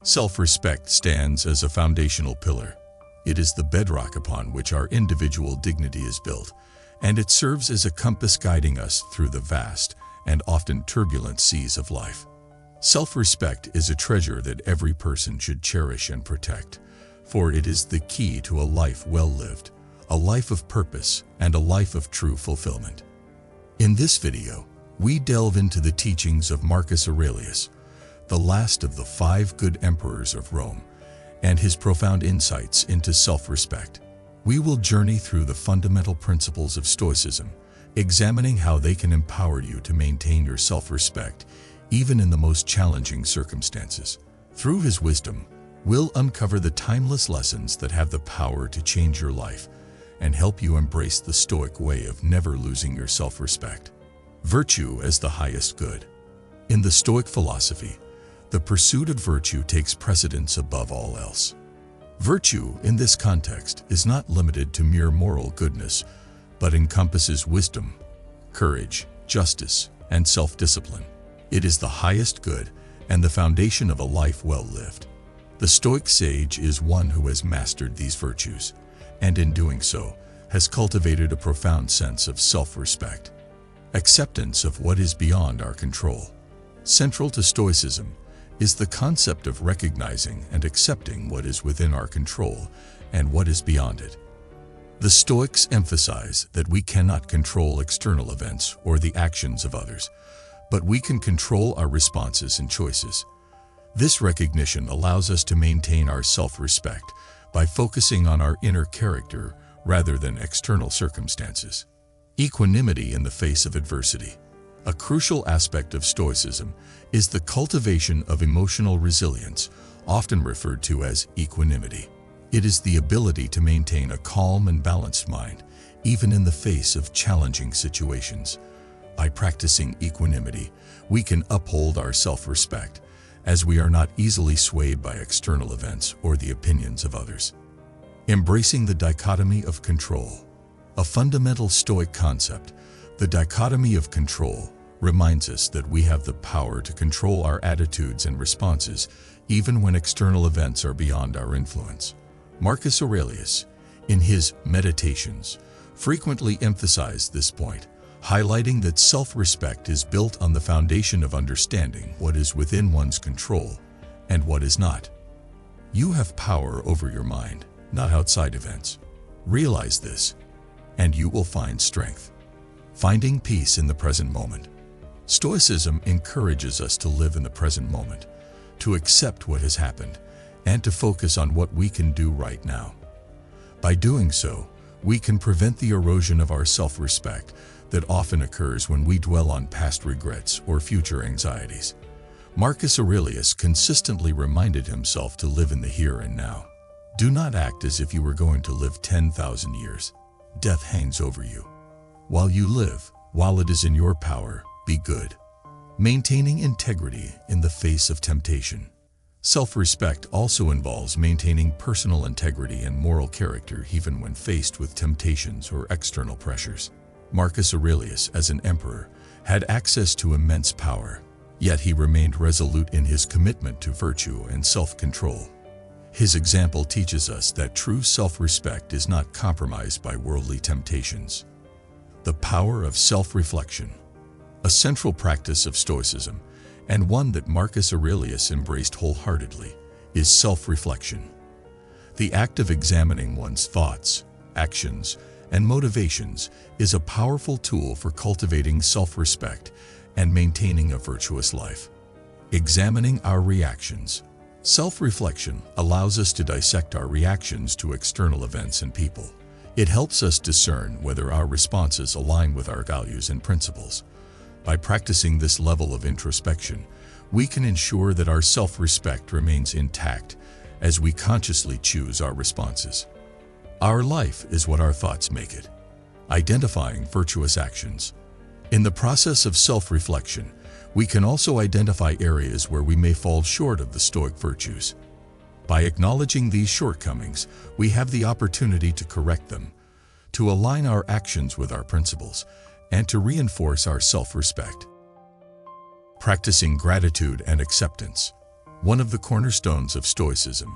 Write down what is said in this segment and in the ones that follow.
Self-respect stands as a foundational pillar. It is the bedrock upon which our individual dignity is built, and it serves as a compass guiding us through the vast and often turbulent seas of life. Self-respect is a treasure that every person should cherish and protect, for it is the key to a life well lived, a life of purpose, and a life of true fulfillment. In this video, we delve into the teachings of Marcus Aurelius, the last of the 5 good emperors of Rome, and his profound insights into self-respect. We will journey through the fundamental principles of Stoicism, examining how they can empower you to maintain your self-respect, even in the most challenging circumstances. Through his wisdom, we'll uncover the timeless lessons that have the power to change your life and help you embrace the Stoic way of never losing your self-respect. Virtue as the highest good. In the Stoic philosophy, the pursuit of virtue takes precedence above all else. Virtue, in this context, is not limited to mere moral goodness, but encompasses wisdom, courage, justice, and self-discipline. It is the highest good and the foundation of a life well lived. The Stoic sage is one who has mastered these virtues, and in doing so, has cultivated a profound sense of self-respect. Acceptance of what is beyond our control. Central to Stoicism is the concept of recognizing and accepting what is within our control and what is beyond it. The Stoics emphasize that we cannot control external events or the actions of others, but we can control our responses and choices. This recognition allows us to maintain our self-respect by focusing on our inner character rather than external circumstances. Equanimity in the face of adversity. A crucial aspect of Stoicism is the cultivation of emotional resilience, often referred to as equanimity. It is the ability to maintain a calm and balanced mind, even in the face of challenging situations. By practicing equanimity, we can uphold our self-respect, as we are not easily swayed by external events or the opinions of others. Embracing the dichotomy of control. A fundamental Stoic concept, the dichotomy of control, reminds us that we have the power to control our attitudes and responses, even when external events are beyond our influence. Marcus Aurelius, in his Meditations, frequently emphasized this point, highlighting that self-respect is built on the foundation of understanding what is within one's control and what is not. You have power over your mind, not outside events. Realize this, and you will find strength. Finding peace in the present moment. Stoicism encourages us to live in the present moment, to accept what has happened, and to focus on what we can do right now. By doing so, we can prevent the erosion of our self-respect that often occurs when we dwell on past regrets or future anxieties. Marcus Aurelius consistently reminded himself to live in the here and now. Do not act as if you were going to live 10,000 years. Death hangs over you. While you live, while it is in your power, be good. Maintaining integrity in the face of temptation. Self-respect also involves maintaining personal integrity and moral character even when faced with temptations or external pressures. Marcus Aurelius, as an emperor, had access to immense power, yet he remained resolute in his commitment to virtue and self-control. His example teaches us that true self-respect is not compromised by worldly temptations. The power of self-reflection. A central practice of Stoicism, and one that Marcus Aurelius embraced wholeheartedly, is self-reflection. The act of examining one's thoughts, actions, and motivations is a powerful tool for cultivating self-respect and maintaining a virtuous life. Examining our reactions. Self-reflection allows us to dissect our reactions to external events and people. It helps us discern whether our responses align with our values and principles. By practicing this level of introspection, we can ensure that our self-respect remains intact as we consciously choose our responses. Our life is what our thoughts make it. Identifying virtuous actions. In the process of self-reflection, we can also identify areas where we may fall short of the Stoic virtues. By acknowledging these shortcomings, we have the opportunity to correct them, to align our actions with our principles, and to reinforce our self-respect. Practicing gratitude and acceptance. One of the cornerstones of Stoicism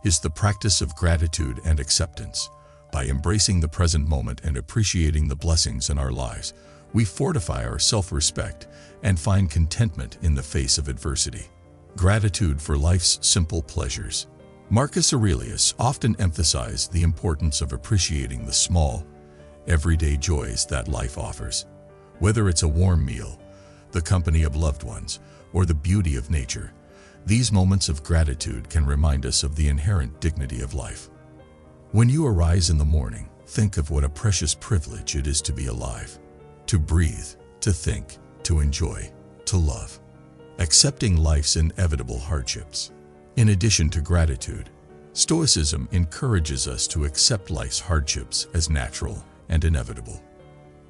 is the practice of gratitude and acceptance. By embracing the present moment and appreciating the blessings in our lives, we fortify our self-respect and find contentment in the face of adversity. Gratitude for life's simple pleasures. Marcus Aurelius often emphasized the importance of appreciating the small, everyday joys that life offers. Whether it's a warm meal, the company of loved ones, or the beauty of nature, these moments of gratitude can remind us of the inherent dignity of life. When you arise in the morning, think of what a precious privilege it is to be alive, to breathe, to think, to enjoy, to love. Accepting life's inevitable hardships. In addition to gratitude, Stoicism encourages us to accept life's hardships as natural and inevitable.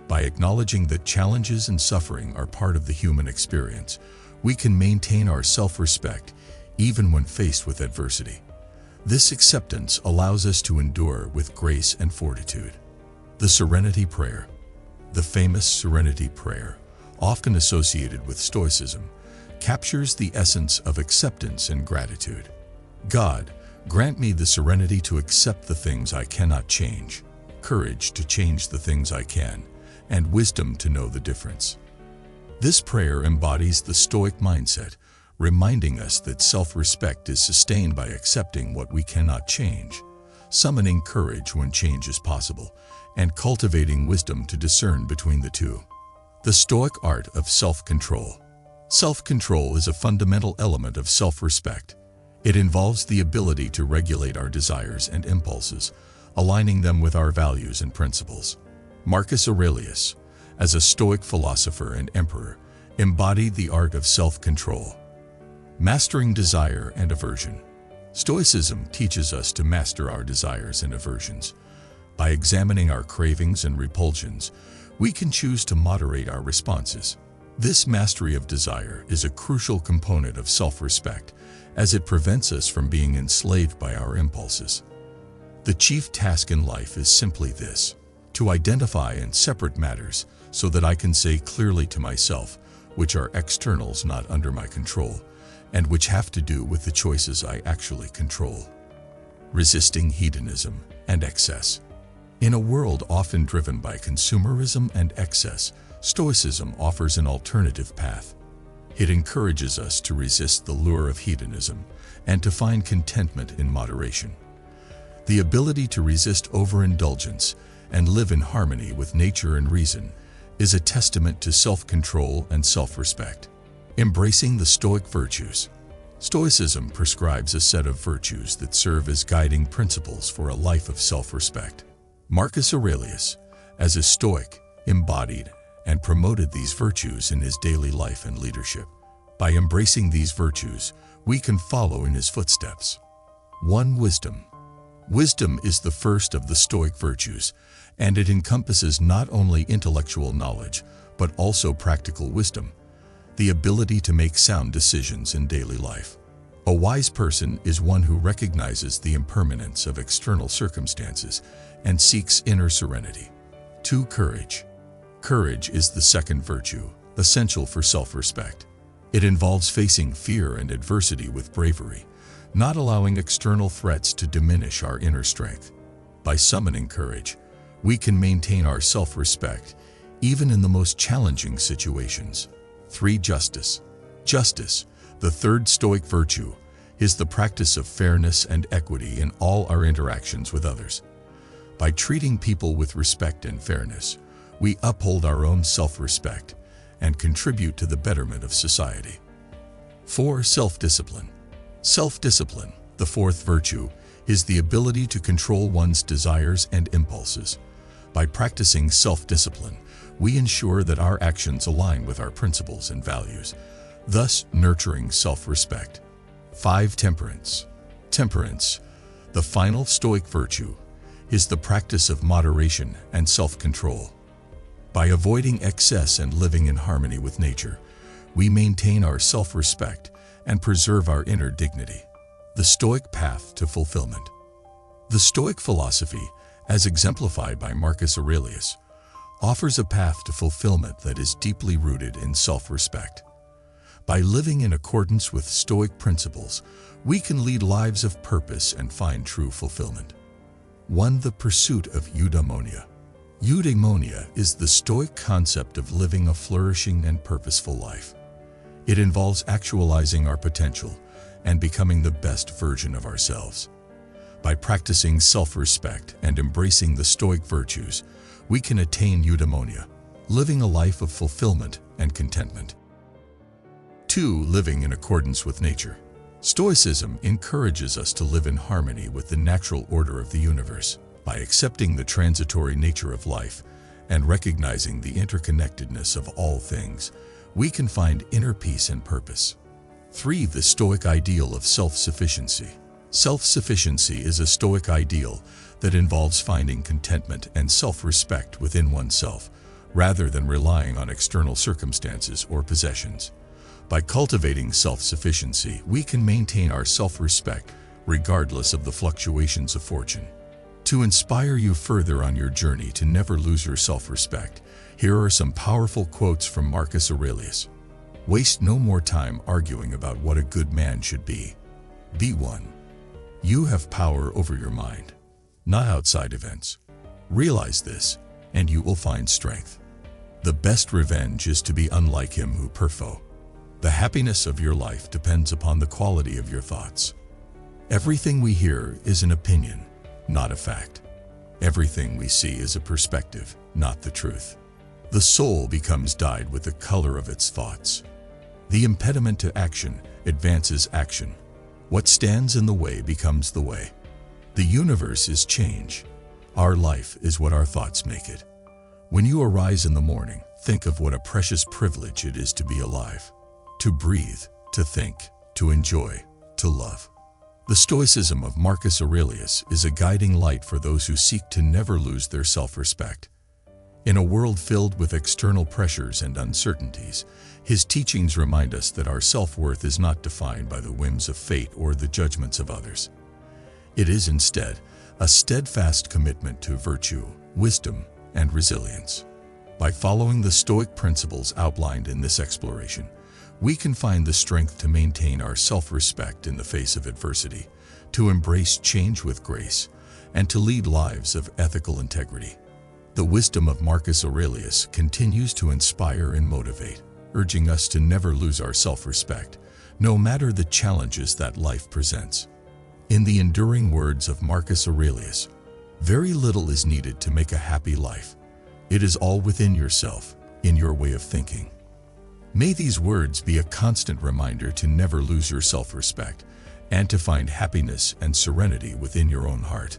By acknowledging that challenges and suffering are part of the human experience, we can maintain our self-respect even when faced with adversity. This acceptance allows us to endure with grace and fortitude. The Serenity Prayer. The famous Serenity Prayer, often associated with Stoicism, captures the essence of acceptance and gratitude. God, grant me the serenity to accept the things I cannot change, courage to change the things I can, and wisdom to know the difference. This prayer embodies the Stoic mindset, reminding us that self-respect is sustained by accepting what we cannot change, summoning courage when change is possible, and cultivating wisdom to discern between the two. The Stoic Art of Self-Control. Self-control is a fundamental element of self-respect. It involves the ability to regulate our desires and impulses, aligning them with our values and principles. Marcus Aurelius, as a Stoic philosopher and emperor, embodied the art of self-control. Mastering desire and aversion. Stoicism teaches us to master our desires and aversions. By examining our cravings and repulsions, we can choose to moderate our responses. This mastery of desire is a crucial component of self-respect, as it prevents us from being enslaved by our impulses. The chief task in life is simply this: to identify and separate matters so that I can say clearly to myself which are externals not under my control, and which have to do with the choices I actually control. Resisting hedonism and excess. In a world often driven by consumerism and excess, Stoicism offers an alternative path. It encourages us to resist the lure of hedonism and to find contentment in moderation. The ability to resist overindulgence and live in harmony with nature and reason is a testament to self-control and self-respect. Embracing the Stoic virtues. Stoicism prescribes a set of virtues that serve as guiding principles for a life of self-respect. Marcus Aurelius, as a Stoic, embodied and promoted these virtues in his daily life and leadership. By embracing these virtues, we can follow in his footsteps. 1. Wisdom. Wisdom is the first of the Stoic virtues, and it encompasses not only intellectual knowledge, but also practical wisdom, the ability to make sound decisions in daily life. A wise person is one who recognizes the impermanence of external circumstances and seeks inner serenity. 2. Courage. Courage is the second virtue, essential for self-respect. It involves facing fear and adversity with bravery, not allowing external threats to diminish our inner strength. By summoning courage, we can maintain our self-respect even in the most challenging situations. 3. Justice. Justice, the third Stoic virtue, is the practice of fairness and equity in all our interactions with others. By treating people with respect and fairness, we uphold our own self-respect and contribute to the betterment of society. 4. Self-discipline. Self-discipline, the fourth virtue, is the ability to control one's desires and impulses. By practicing self-discipline, we ensure that our actions align with our principles and values, thus nurturing self-respect. 5. Temperance. Temperance, the final Stoic virtue, is the practice of moderation and self-control. By avoiding excess and living in harmony with nature, we maintain our self-respect and preserve our inner dignity. The Stoic path to fulfillment. The Stoic philosophy, as exemplified by Marcus Aurelius, offers a path to fulfillment that is deeply rooted in self-respect. By living in accordance with Stoic principles, we can lead lives of purpose and find true fulfillment. 1. The pursuit of eudaimonia. Eudaimonia is the Stoic concept of living a flourishing and purposeful life. It involves actualizing our potential and becoming the best version of ourselves. By practicing self-respect and embracing the Stoic virtues, we can attain eudaimonia, living a life of fulfillment and contentment. 2. Living in accordance with nature. Stoicism encourages us to live in harmony with the natural order of the universe. By accepting the transitory nature of life and recognizing the interconnectedness of all things, we can find inner peace and purpose. 3. The Stoic ideal of self-sufficiency. Self-sufficiency is a Stoic ideal that involves finding contentment and self-respect within oneself, rather than relying on external circumstances or possessions. By cultivating self-sufficiency, we can maintain our self-respect regardless of the fluctuations of fortune. To inspire you further on your journey to never lose your self-respect, here are some powerful quotes from Marcus Aurelius. Waste no more time arguing about what a good man should be. Be one. You have power over your mind, not outside events. Realize this, and you will find strength. The best revenge is to be unlike him who perfo. The happiness of your life depends upon the quality of your thoughts. Everything we hear is an opinion, not a fact. Everything we see is a perspective, not the truth. The soul becomes dyed with the color of its thoughts. The impediment to action advances action. What stands in the way becomes the way. The universe is change. Our life is what our thoughts make it. When you arise in the morning, think of what a precious privilege it is to be alive, to breathe, to think, to enjoy, to love. The Stoicism of Marcus Aurelius is a guiding light for those who seek to never lose their self-respect. In a world filled with external pressures and uncertainties, his teachings remind us that our self-worth is not defined by the whims of fate or the judgments of others. It is instead a steadfast commitment to virtue, wisdom, and resilience. By following the Stoic principles outlined in this exploration, we can find the strength to maintain our self-respect in the face of adversity, to embrace change with grace, and to lead lives of ethical integrity. The wisdom of Marcus Aurelius continues to inspire and motivate, urging us to never lose our self-respect, no matter the challenges that life presents. In the enduring words of Marcus Aurelius, very little is needed to make a happy life. It is all within yourself, in your way of thinking. May these words be a constant reminder to never lose your self-respect and to find happiness and serenity within your own heart.